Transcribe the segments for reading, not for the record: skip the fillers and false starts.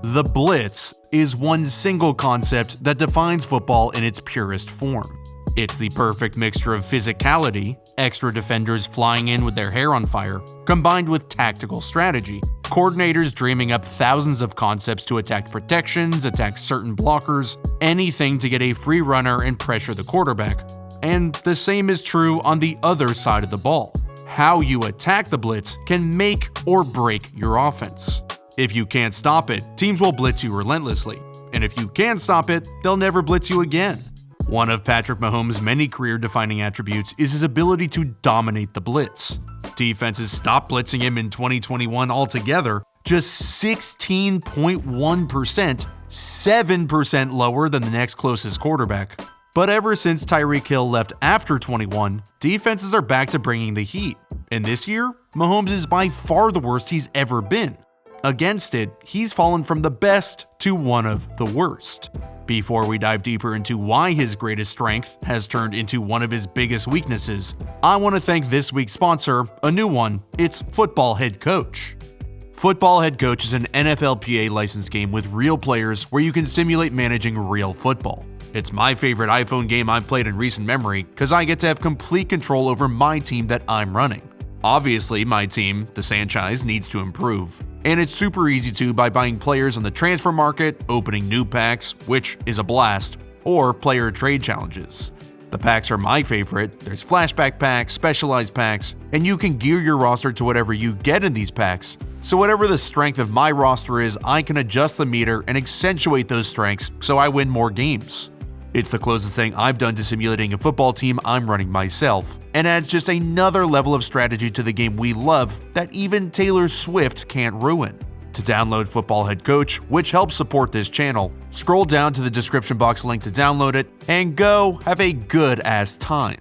The Blitz is one single concept that defines football in its purest form. It's the perfect mixture of physicality, extra defenders flying in with their hair on fire, combined with tactical strategy, coordinators dreaming up thousands of concepts to attack protections, attack certain blockers, anything to get a free runner and pressure the quarterback. And the same is true on the other side of the ball. How you attack the blitz can make or break your offense. If you can't stop it, teams will blitz you relentlessly. And if you can stop it, they'll never blitz you again. One of Patrick Mahomes' many career-defining attributes is his ability to dominate the blitz. Defenses stopped blitzing him in 2021 altogether, just 16.1%, 7% lower than the next closest quarterback. But ever since Tyreek Hill left after 21, defenses are back to bringing the heat. And this year, Mahomes is by far the worst he's ever been. Against it, he's fallen from the best to one of the worst. Before we dive deeper into why his greatest strength has turned into one of his biggest weaknesses, I want to thank this week's sponsor, a new one. It's Football Head Coach. Football Head Coach is an NFLPA licensed game with real players where you can simulate managing real football. It's my favorite iPhone game I've played in recent memory because I get to have complete control over my team that I'm running. Obviously, my team, the Sanchez, needs to improve. And it's super easy to by buying players on the transfer market, opening new packs, which is a blast, or player trade challenges. The packs are my favorite. There's flashback packs, specialized packs, and you can gear your roster to whatever you get in these packs. So whatever the strength of my roster is, I can adjust the meter and accentuate those strengths so I win more games. It's the closest thing I've done to simulating a football team I'm running myself, and adds just another level of strategy to the game we love that even Taylor Swift can't ruin. To download Football Head Coach, which helps support this channel, scroll down to the description box link to download it, and go have a good-ass time.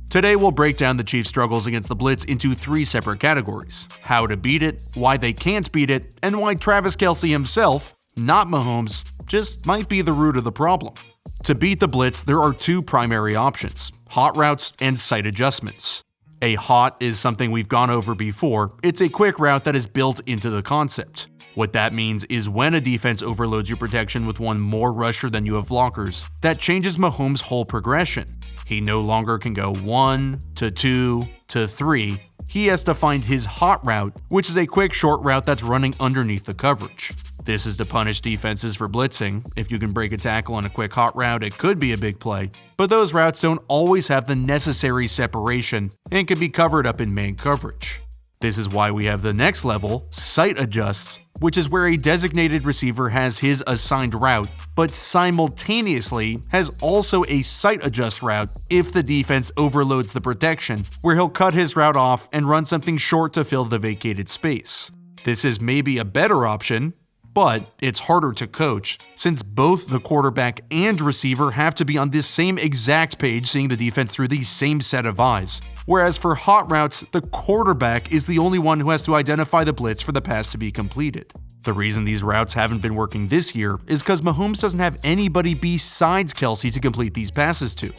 Today we'll break down the Chiefs' struggles against the Blitz into 3 separate categories: how to beat it, why they can't beat it, and why Travis Kelce himself, not Mahomes, just might be the root of the problem. To beat the Blitz, there are 2 primary options: hot routes and sight adjustments. A hot is something we've gone over before. It's a quick route that is built into the concept. What that means is when a defense overloads your protection with one more rusher than you have blockers, that changes Mahomes' whole progression. He no longer can go 1 to 2 to 3. He has to find his hot route, which is a quick short route that's running underneath the coverage. This is to punish defenses for blitzing. If you can break a tackle on a quick hot route, it could be a big play. But those routes don't always have the necessary separation and can be covered up in man coverage. This is why we have the next level, sight adjusts, which is where a designated receiver has his assigned route, but simultaneously has also a sight adjust route if the defense overloads the protection, where he'll cut his route off and run something short to fill the vacated space. This is maybe a better option, but it's harder to coach, since both the quarterback and receiver have to be on this same exact page seeing the defense through the same set of eyes. Whereas for hot routes, the quarterback is the only one who has to identify the blitz for the pass to be completed. The reason these routes haven't been working this year is because Mahomes doesn't have anybody besides Kelce to complete these passes to.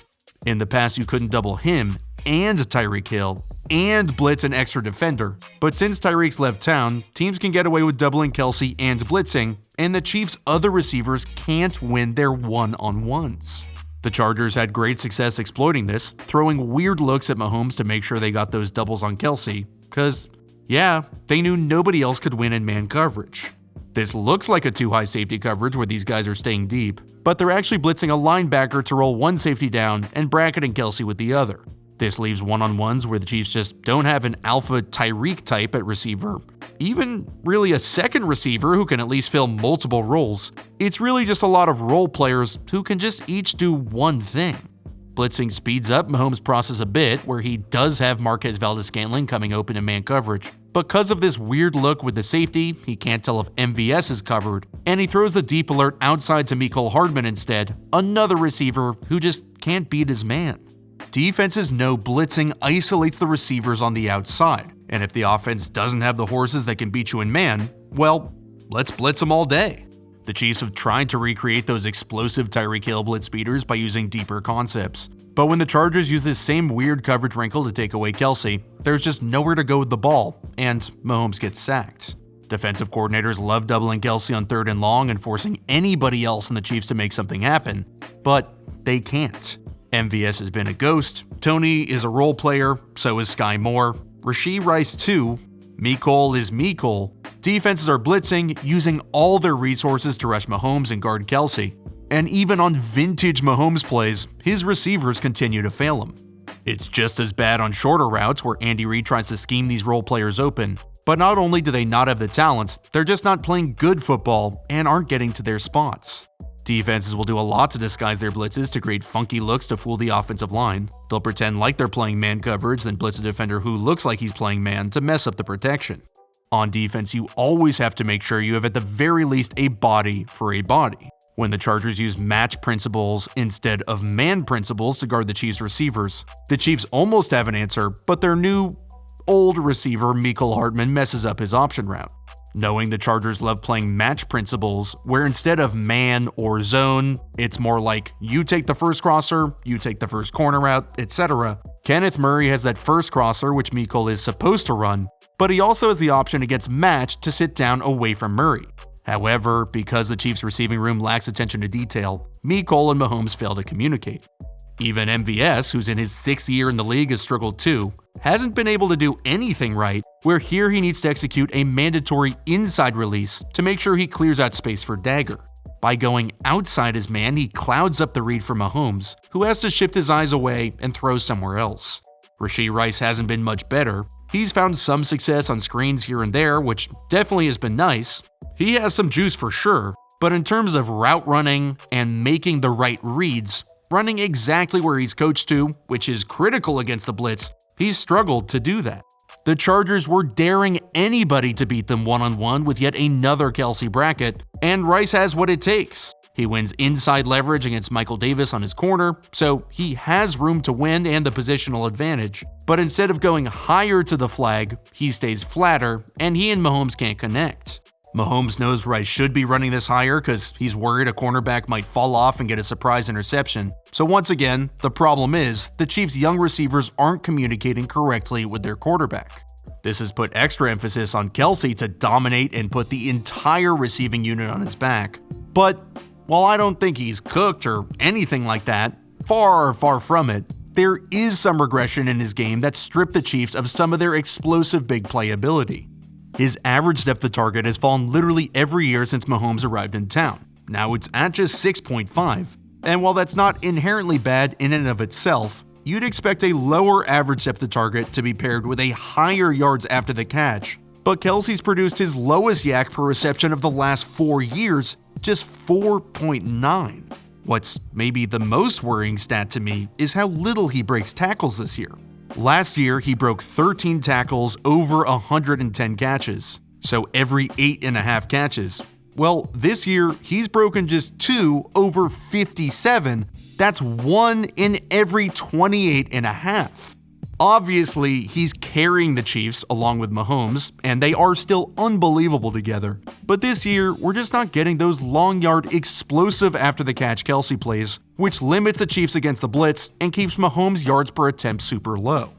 In the past, you couldn't double him and Tyreek Hill and blitz an extra defender, but since Tyreek's left town, teams can get away with doubling Kelce and blitzing, and the Chiefs' other receivers can't win their one-on-ones. The Chargers had great success exploiting this, throwing weird looks at Mahomes to make sure they got those doubles on Kelce, cause yeah, they knew nobody else could win in man coverage. This looks like a too high safety coverage where these guys are staying deep, but they're actually blitzing a linebacker to roll one safety down and bracketing Kelce with the other. This leaves one-on-ones where the Chiefs just don't have an alpha Tyreek type at receiver, even really a second receiver who can at least fill multiple roles. It's really just a lot of role players who can just each do one thing. Blitzing speeds up Mahomes' process a bit, where he does have Marquez Valdes-Scantling coming open in man coverage. Because of this weird look with the safety, he can't tell if MVS is covered, and he throws the deep alert outside to Mecole Hardman instead, another receiver who just can't beat his man. Defenses know blitzing isolates the receivers on the outside, and if the offense doesn't have the horses that can beat you in man, well, let's blitz them all day. The Chiefs have tried to recreate those explosive Tyreek Hill blitz beaters by using deeper concepts, but when the Chargers use this same weird coverage wrinkle to take away Kelce, there's just nowhere to go with the ball, and Mahomes gets sacked. Defensive coordinators love doubling Kelce on 3rd and long and forcing anybody else in the Chiefs to make something happen, but they can't. MVS has been a ghost, Tony is a role player, so is Sky Moore, Rashee Rice too, Mecole is Mecole. Defenses are blitzing, using all their resources to rush Mahomes and guard Kelce. And even on vintage Mahomes plays, his receivers continue to fail him. It's just as bad on shorter routes where Andy Reid tries to scheme these role players open. But not only do they not have the talent, they're just not playing good football and aren't getting to their spots. Defenses will do a lot to disguise their blitzes to create funky looks to fool the offensive line. They'll pretend like they're playing man coverage, then blitz a defender who looks like he's playing man to mess up the protection. On defense, you always have to make sure you have at the very least a body for a body. When the Chargers use match principles instead of man principles to guard the Chiefs' receivers, the Chiefs almost have an answer, but their new old receiver Mecole Hardman messes up his option route. Knowing the Chargers love playing match principles, where instead of man or zone, it's more like you take the first crosser, you take the first corner route, etc. Kenneth Murray has that first crosser which Mecole is supposed to run, but he also has the option against match to sit down away from Murray. However, because the Chiefs' receiving room lacks attention to detail, Mecole and Mahomes fail to communicate. Even MVS, who's in his 6th year in the league, has struggled too, hasn't been able to do anything right, where here he needs to execute a mandatory inside release to make sure he clears out space for Dagger. By going outside his man, he clouds up the read for Mahomes, who has to shift his eyes away and throw somewhere else. Rashee Rice hasn't been much better. He's found some success on screens here and there, which definitely has been nice. He has some juice for sure, but in terms of route running and making the right reads, running exactly where he's coached to, which is critical against the blitz, he's struggled to do that. The Chargers were daring anybody to beat them one-on-one with yet another Kelce bracket, and Rice has what it takes. He wins inside leverage against Michael Davis on his corner, so he has room to win and the positional advantage. But instead of going higher to the flag, he stays flatter, and he and Mahomes can't connect. Mahomes knows Rice should be running this higher because he's worried a cornerback might fall off and get a surprise interception. So once again, the problem is the Chiefs' young receivers aren't communicating correctly with their quarterback. This has put extra emphasis on Kelce to dominate and put the entire receiving unit on his back. But while I don't think he's cooked or anything like that, far from it, there is some regression in his game that stripped the Chiefs of some of their explosive big play ability. His average depth of target has fallen literally every year since Mahomes arrived in town. Now it's at just 6.5, and while that's not inherently bad in and of itself, you'd expect a lower average depth of target to be paired with a higher yards after the catch. But Kelce's produced his lowest yak per reception of the last 4 years, just 4.9. What's maybe the most worrying stat to me is how little he breaks tackles this year. Last year, he broke 13 tackles over 110 catches, so every 8.5 catches. Well, this year, he's broken just 2 over 57. That's 1 in every 28.5. Obviously, he's carrying the Chiefs along with Mahomes, and they are still unbelievable together. But this year, we're just not getting those long yard, explosive after the catch Kelce plays, which limits the Chiefs against the blitz and keeps Mahomes' yards per attempt super low.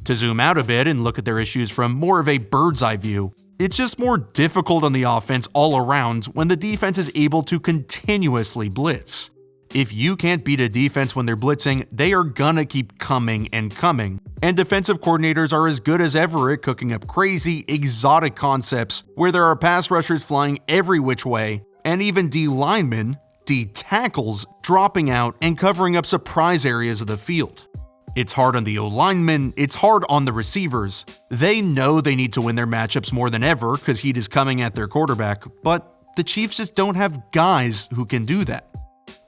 To zoom out a bit and look at their issues from more of a bird's eye view, it's just more difficult on the offense all around when the defense is able to continuously blitz. If you can't beat a defense when they're blitzing, they are gonna keep coming and coming. And defensive coordinators are as good as ever at cooking up crazy, exotic concepts where there are pass rushers flying every which way, and even D linemen, D tackles, dropping out and covering up surprise areas of the field. It's hard on the O-linemen, it's hard on the receivers. They know they need to win their matchups more than ever because heat is coming at their quarterback, but the Chiefs just don't have guys who can do that.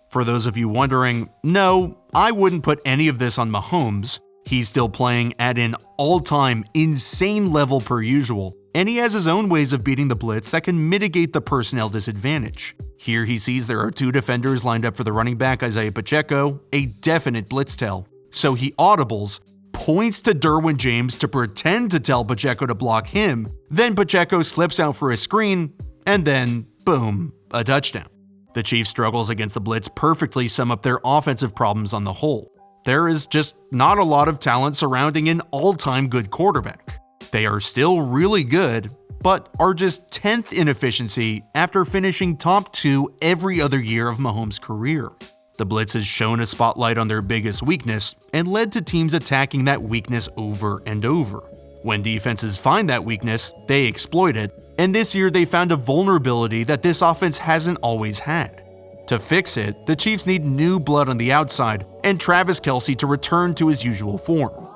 For those of you wondering, no, I wouldn't put any of this on Mahomes. He's still playing at an all-time insane level per usual, and he has his own ways of beating the blitz that can mitigate the personnel disadvantage. Here he sees there are 2 defenders lined up for the running back Isaiah Pacheco, a definite blitz tell. So he audibles, points to Derwin James to pretend to tell Pacheco to block him, then Pacheco slips out for a screen, and then, boom, a touchdown. The Chiefs' struggles against the blitz perfectly sum up their offensive problems on the whole. There is just not a lot of talent surrounding an all-time good quarterback. They are still really good, but are just 10th in efficiency after finishing top 2 every other year of Mahomes' career. The Blitz has shown a spotlight on their biggest weakness and led to teams attacking that weakness over and over. When defenses find that weakness, they exploit it, and this year they found a vulnerability that this offense hasn't always had. To fix it, the Chiefs need new blood on the outside and Travis Kelce to return to his usual form.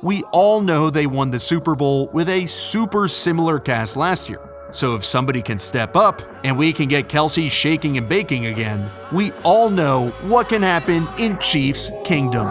We all know they won the Super Bowl with a super similar cast last year, so if somebody can step up and we can get Kelce shaking and baking again, we all know what can happen in Chiefs Kingdom.